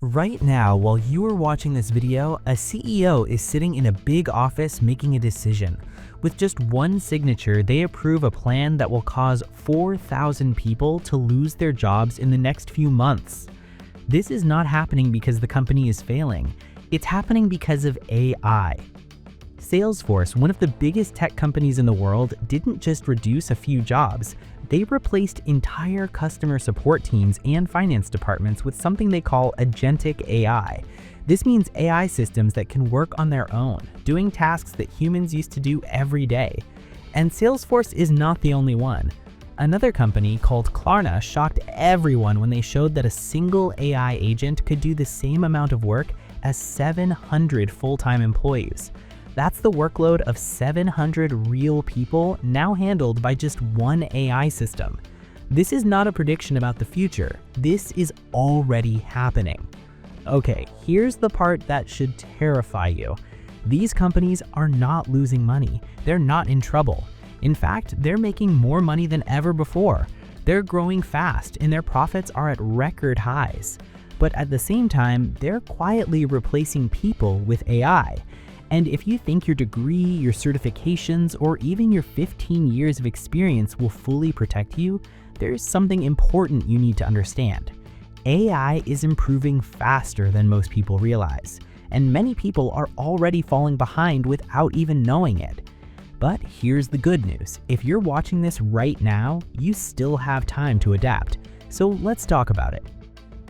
Right now, while you are watching this video, a CEO is sitting in a big office making a decision. With just one signature, they approve a plan that will cause 4,000 people to lose their jobs in the next few months. This is not happening because the company is failing. It's happening because of AI. Salesforce, one of the biggest tech companies in the world, didn't just reduce a few jobs. They replaced entire customer support teams and finance departments with something they call agentic AI. This means AI systems that can work on their own, doing tasks that humans used to do every day. And Salesforce is not the only one. Another company called Klarna shocked everyone when they showed that a single AI agent could do the same amount of work as 700 full-time employees. That's the workload of 700 real people now handled by just one AI system. This is not a prediction about the future. This is already happening. Okay, here's the part that should terrify you. These companies are not losing money. They're not in trouble. In fact, they're making more money than ever before. They're growing fast and their profits are at record highs. But at the same time, they're quietly replacing people with AI. And if you think your degree, your certifications, or even your 15 years of experience will fully protect you, there's something important you need to understand. AI is improving faster than most people realize, and many people are already falling behind without even knowing it. But here's the good news. If you're watching this right now, you still have time to adapt. So let's talk about it.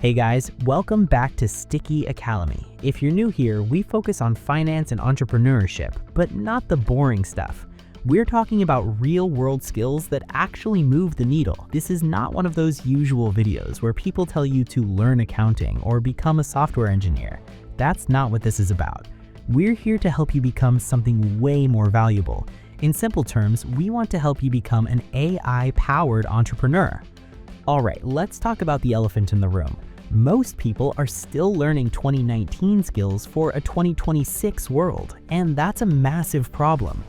Hey guys, welcome back to Sticky Academy. If you're new here, we focus on finance and entrepreneurship, but not the boring stuff. We're talking about real-world skills that actually move the needle. This is not one of those usual videos where people tell you to learn accounting or become a software engineer. That's not what this is about. We're here to help you become something way more valuable. In simple terms, we want to help you become an AI-powered entrepreneur. All right, let's talk about the elephant in the room. Most people are still learning 2019 skills for a 2026 world, and that's a massive problem.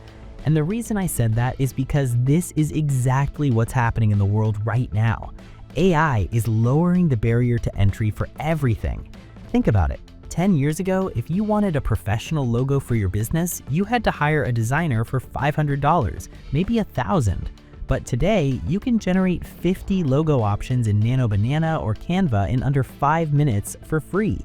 And the reason I said that is because this is exactly what's happening in the world right now. AI is lowering the barrier to entry for everything. Think about it. 10 years ago, if you wanted a professional logo for your business, you had to hire a designer for $500, maybe $1,000. But today, you can generate 50 logo options in Nano Banana or Canva in under 5 minutes for free.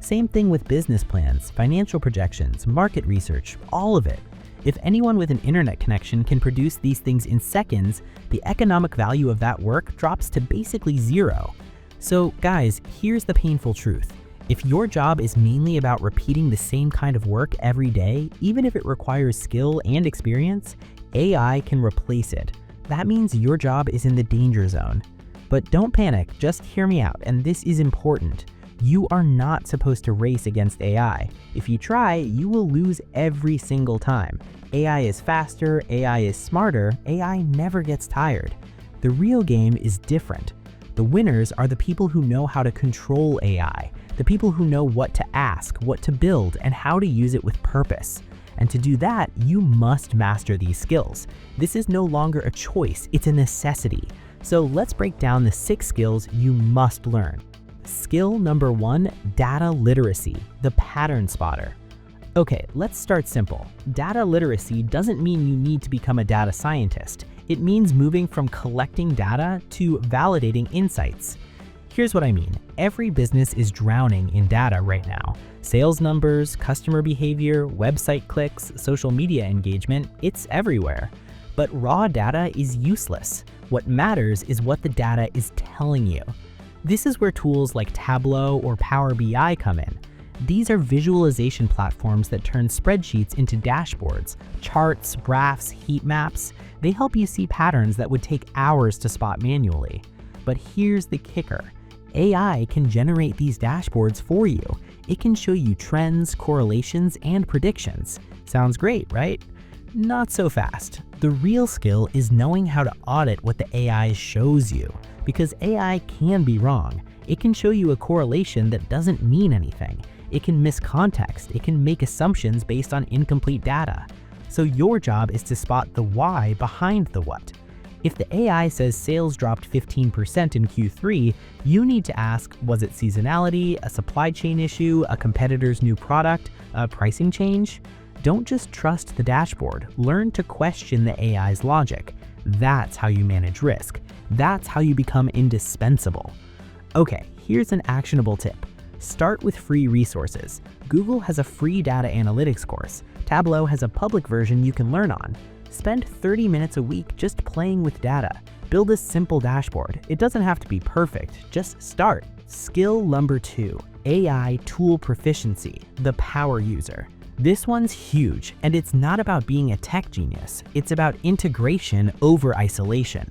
Same thing with business plans, financial projections, market research, all of it. If anyone with an internet connection can produce these things in seconds, the economic value of that work drops to basically zero. So guys, here's the painful truth. If your job is mainly about repeating the same kind of work every day, even if it requires skill and experience, AI can replace it. That means your job is in the danger zone. But don't panic, just hear me out, and this is important. You are not supposed to race against AI. If you try, you will lose every single time. AI is faster, AI is smarter, AI never gets tired. The real game is different. The winners are the people who know how to control AI, the people who know what to ask, what to build, and how to use it with purpose. And to do that, you must master these skills. This is no longer a choice, it's a necessity. So let's break down the 6 skills you must learn. Skill number 1, data literacy, the pattern spotter. Okay, let's start simple. Data literacy doesn't mean you need to become a data scientist. It means moving from collecting data to validating insights. Here's what I mean. Every business is drowning in data right now. Sales numbers, customer behavior, website clicks, social media engagement, it's everywhere. But raw data is useless. What matters is what the data is telling you. This is where tools like Tableau or Power BI come in. These are visualization platforms that turn spreadsheets into dashboards, charts, graphs, heat maps. They help you see patterns that would take hours to spot manually. But here's the kicker. AI can generate these dashboards for you. It can show you trends, correlations, and predictions. Sounds great, right? Not so fast. The real skill is knowing how to audit what the AI shows you, because AI can be wrong. It can show you a correlation that doesn't mean anything. It can miss context. It can make assumptions based on incomplete data. So your job is to spot the why behind the what. If the AI says sales dropped 15% in Q3, you need to ask, was it seasonality, a supply chain issue, a competitor's new product, a pricing change? Don't just trust the dashboard. Learn to question the AI's logic. That's how you manage risk. That's how you become indispensable. Okay, here's an actionable tip. Start with free resources. Google has a free data analytics course. Tableau has a public version you can learn on. Spend 30 minutes a week just playing with data. Build a simple dashboard. It doesn't have to be perfect, just start. Skill number 2, AI tool proficiency, the power user. This one's huge, and it's not about being a tech genius. It's about integration over isolation.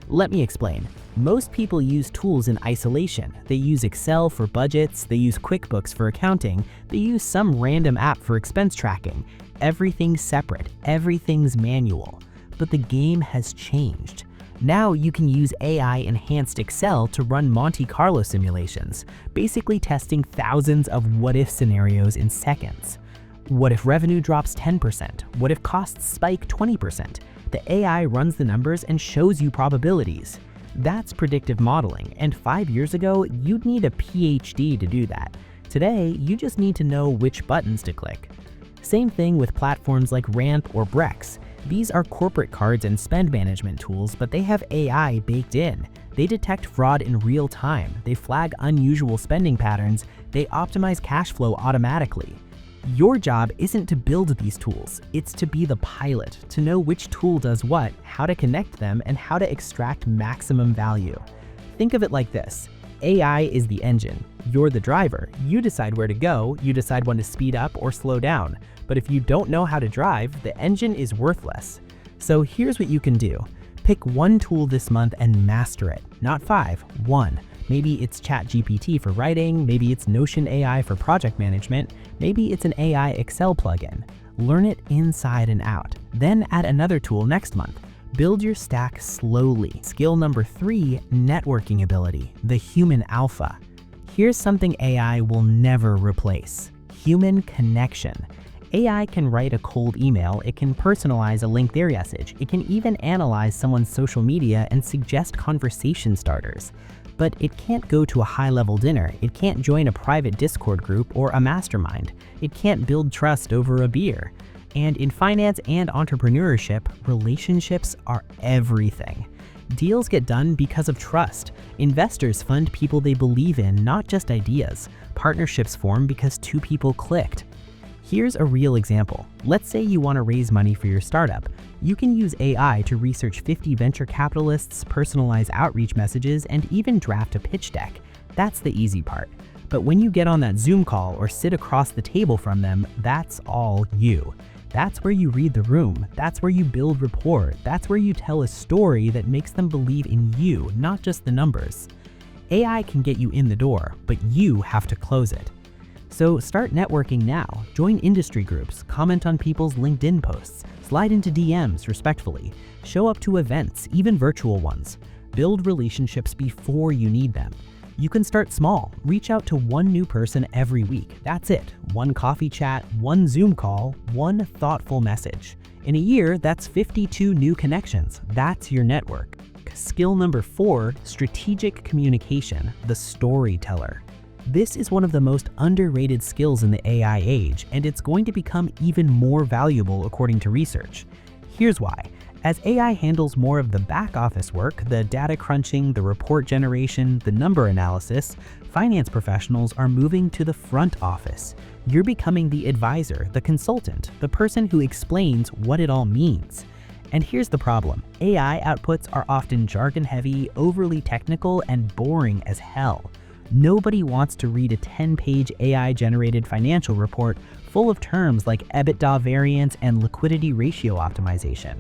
Let me explain. Most people use tools in isolation. They use Excel for budgets, they use QuickBooks for accounting, they use some random app for expense tracking. Everything's separate, everything's manual. But the game has changed. Now you can use AI-enhanced Excel to run Monte Carlo simulations, basically testing thousands of what-if scenarios in seconds. What if revenue drops 10%? What if costs spike 20%? The AI runs the numbers and shows you probabilities. That's predictive modeling, and 5 years ago, you'd need a PhD to do that. Today, you just need to know which buttons to click. Same thing with platforms like Ramp or Brex. These are corporate cards and spend management tools, but they have AI baked in. They detect fraud in real time, they flag unusual spending patterns, they optimize cash flow automatically. Your job isn't to build these tools, it's to be the pilot, to know which tool does what, how to connect them, and how to extract maximum value. Think of it like this. AI is the engine. You're the driver. You decide where to go, you decide when to speed up or slow down. But if you don't know how to drive, the engine is worthless. So here's what you can do. Pick one tool this month and master it. Not 5, 1. Maybe it's ChatGPT for writing, maybe it's Notion AI for project management, maybe it's an AI Excel plugin. Learn it inside and out. Then add another tool next month. Build your stack slowly. Skill number 3, networking ability, the human alpha. Here's something AI will never replace: human connection. AI can write a cold email, it can personalize a linked message, it can even analyze someone's social media and suggest conversation starters. But it can't go to a high-level dinner, it can't join a private Discord group or a mastermind, it can't build trust over a beer. And in finance and entrepreneurship, relationships are everything. Deals get done because of trust. Investors fund people they believe in, not just ideas. Partnerships form because 2 people clicked. Here's a real example. Let's say you want to raise money for your startup. You can use AI to research 50 venture capitalists, personalize outreach messages, and even draft a pitch deck. That's the easy part. But when you get on that Zoom call or sit across the table from them, that's all you. That's where you read the room. That's where you build rapport. That's where you tell a story that makes them believe in you, not just the numbers. AI can get you in the door, but you have to close it. So start networking now. Join industry groups, comment on people's LinkedIn posts, slide into DMs respectfully, show up to events, even virtual ones. Build relationships before you need them. You can start small. Reach out to one new person every week. That's it. One coffee chat, one Zoom call, one thoughtful message. In a year, that's 52 new connections. That's your network. Skill number 4, strategic communication, the storyteller. This is one of the most underrated skills in the AI age, and it's going to become even more valuable according to research. Here's why. As AI handles more of the back office work, the data crunching, the report generation, the number analysis, finance professionals are moving to the front office. You're becoming the advisor, the consultant, the person who explains what it all means. And here's the problem. AI outputs are often jargon-heavy, overly technical, and boring as hell. Nobody wants to read a 10-page AI-generated financial report full of terms like EBITDA variance and liquidity ratio optimization.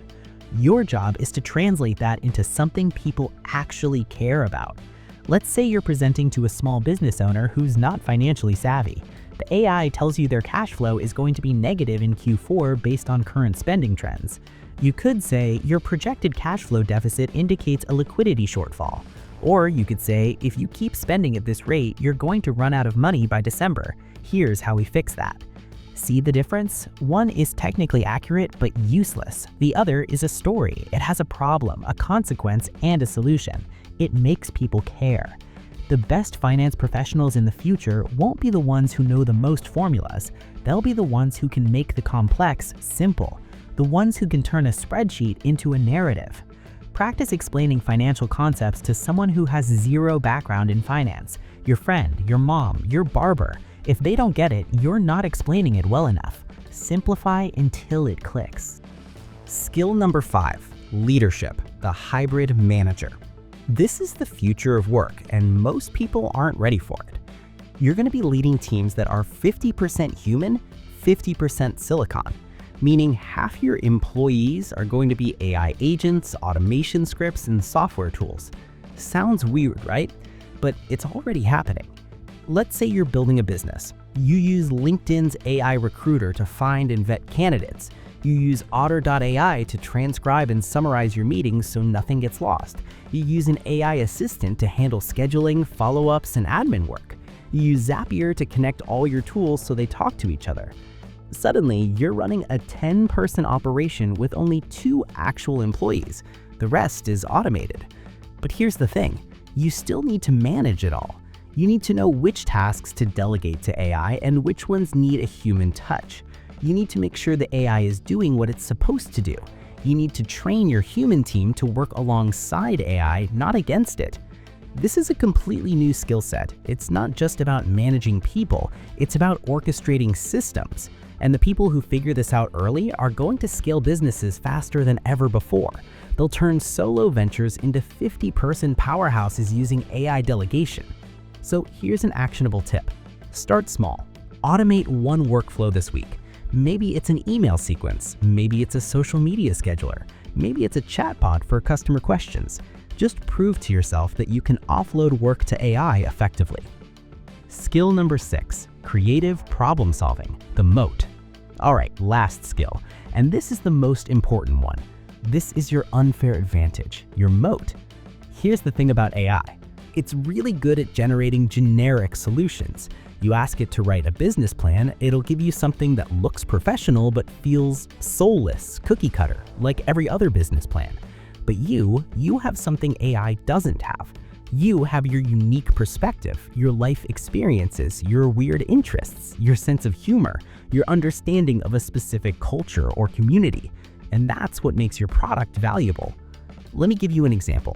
Your job is to translate that into something people actually care about. Let's say you're presenting to a small business owner who's not financially savvy. The AI tells you their cash flow is going to be negative in Q4 based on current spending trends. You could say your projected cash flow deficit indicates a liquidity shortfall. Or you could say, if you keep spending at this rate, you're going to run out of money by December. Here's how we fix that. See the difference? One is technically accurate but useless. The other is a story. It has a problem, a consequence, and a solution. It makes people care. The best finance professionals in the future won't be the ones who know the most formulas. They'll be the ones who can make the complex simple, the ones who can turn a spreadsheet into a narrative. Practice explaining financial concepts to someone who has zero background in finance, your friend, your mom, your barber. If they don't get it, you're not explaining it well enough. Simplify until it clicks. Skill number 5, leadership, the hybrid manager. This is the future of work, and most people aren't ready for it. You're going to be leading teams that are 50% human, 50% silicon, meaning half your employees are going to be AI agents, automation scripts, and software tools. Sounds weird, right? But it's already happening. Let's say you're building a business. You use LinkedIn's AI recruiter to find and vet candidates. You use Otter.ai to transcribe and summarize your meetings so nothing gets lost. You use an AI assistant to handle scheduling, follow-ups, and admin work. You use Zapier to connect all your tools so they talk to each other. Suddenly, you're running a 10-person operation with only 2 actual employees. The rest is automated. But here's the thing, you still need to manage it all. You need to know which tasks to delegate to AI and which ones need a human touch. You need to make sure the AI is doing what it's supposed to do. You need to train your human team to work alongside AI, not against it. This is a completely new skill set. It's not just about managing people, it's about orchestrating systems. And the people who figure this out early are going to scale businesses faster than ever before. They'll turn solo ventures into 50-person powerhouses using AI delegation. So here's an actionable tip. Start small. Automate one workflow this week. Maybe it's an email sequence, maybe it's a social media scheduler, maybe it's a chatbot for customer questions. Just prove to yourself that you can offload work to AI effectively. Skill number 6, creative problem solving, the moat. All right, last skill, and this is the most important one. This is your unfair advantage, your moat. Here's the thing about AI. It's really good at generating generic solutions. You ask it to write a business plan, it'll give you something that looks professional but feels soulless, cookie cutter, like every other business plan. But you have something AI doesn't have. You have your unique perspective, your life experiences, your weird interests, your sense of humor, your understanding of a specific culture or community. And that's what makes your product valuable. Let me give you an example.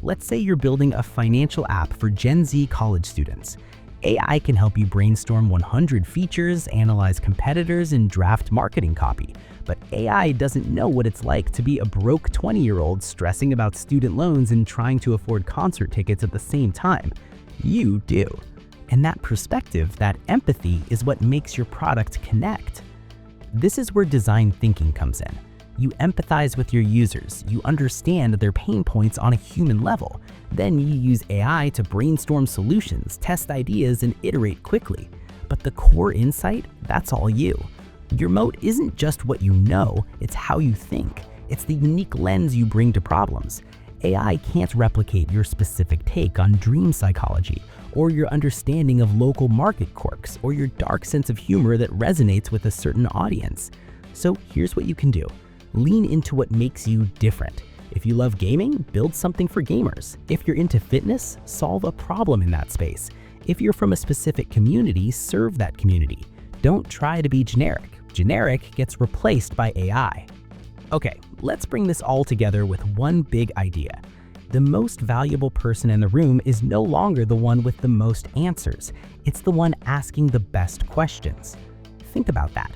Let's say you're building a financial app for Gen Z college students. AI can help you brainstorm 100 features, analyze competitors, and draft marketing copy. But AI doesn't know what it's like to be a broke 20-year-old stressing about student loans and trying to afford concert tickets at the same time. You do. And that perspective, that empathy, is what makes your product connect. This is where design thinking comes in. You empathize with your users, you understand their pain points on a human level. Then you use AI to brainstorm solutions, test ideas, and iterate quickly. But the core insight, that's all you. Your moat isn't just what you know, it's how you think. It's the unique lens you bring to problems. AI can't replicate your specific take on dream psychology, or your understanding of local market quirks, or your dark sense of humor that resonates with a certain audience. So here's what you can do. Lean into what makes you different. If you love gaming, build something for gamers. If you're into fitness, solve a problem in that space. If you're from a specific community, serve that community. Don't try to be generic. Generic gets replaced by AI. Okay, let's bring this all together with one big idea. The most valuable person in the room is no longer the one with the most answers. It's the one asking the best questions. Think about that.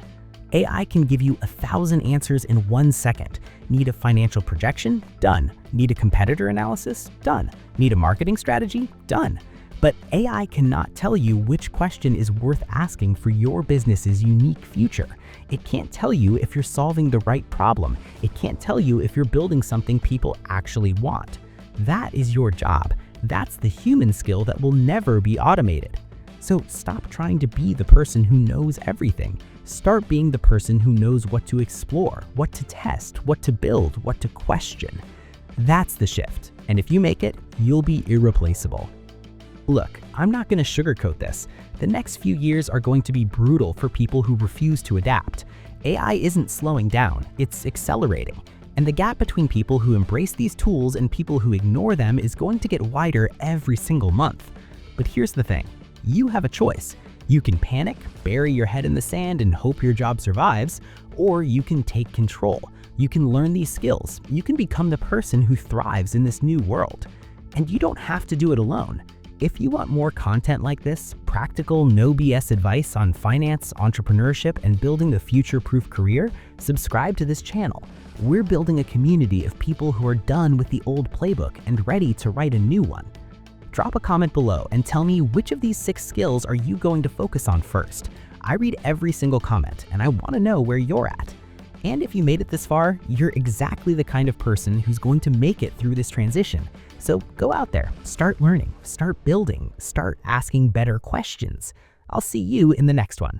AI can give you 1,000 answers in 1 second. Need a financial projection? Done. Need a competitor analysis? Done. Need a marketing strategy? Done. But AI cannot tell you which question is worth asking for your business's unique future. It can't tell you if you're solving the right problem. It can't tell you if you're building something people actually want. That is your job. That's the human skill that will never be automated. So stop trying to be the person who knows everything. Start being the person who knows what to explore, what to test, what to build, what to question. That's the shift. And if you make it, you'll be irreplaceable. Look, I'm not going to sugarcoat this. The next few years are going to be brutal for people who refuse to adapt. AI isn't slowing down, it's accelerating. And the gap between people who embrace these tools and people who ignore them is going to get wider every single month. But here's the thing, you have a choice. You can panic, bury your head in the sand and hope your job survives, or you can take control. You can learn these skills. You can become the person who thrives in this new world. And you don't have to do it alone. If you want more content like this, practical, no BS advice on finance, entrepreneurship, and building a future-proof career, subscribe to this channel. We're building a community of people who are done with the old playbook and ready to write a new one. Drop a comment below and tell me which of these 6 skills are you going to focus on first. I read every single comment and I want to know where you're at. And if you made it this far, you're exactly the kind of person who's going to make it through this transition. So go out there, start learning, start building, start asking better questions. I'll see you in the next one.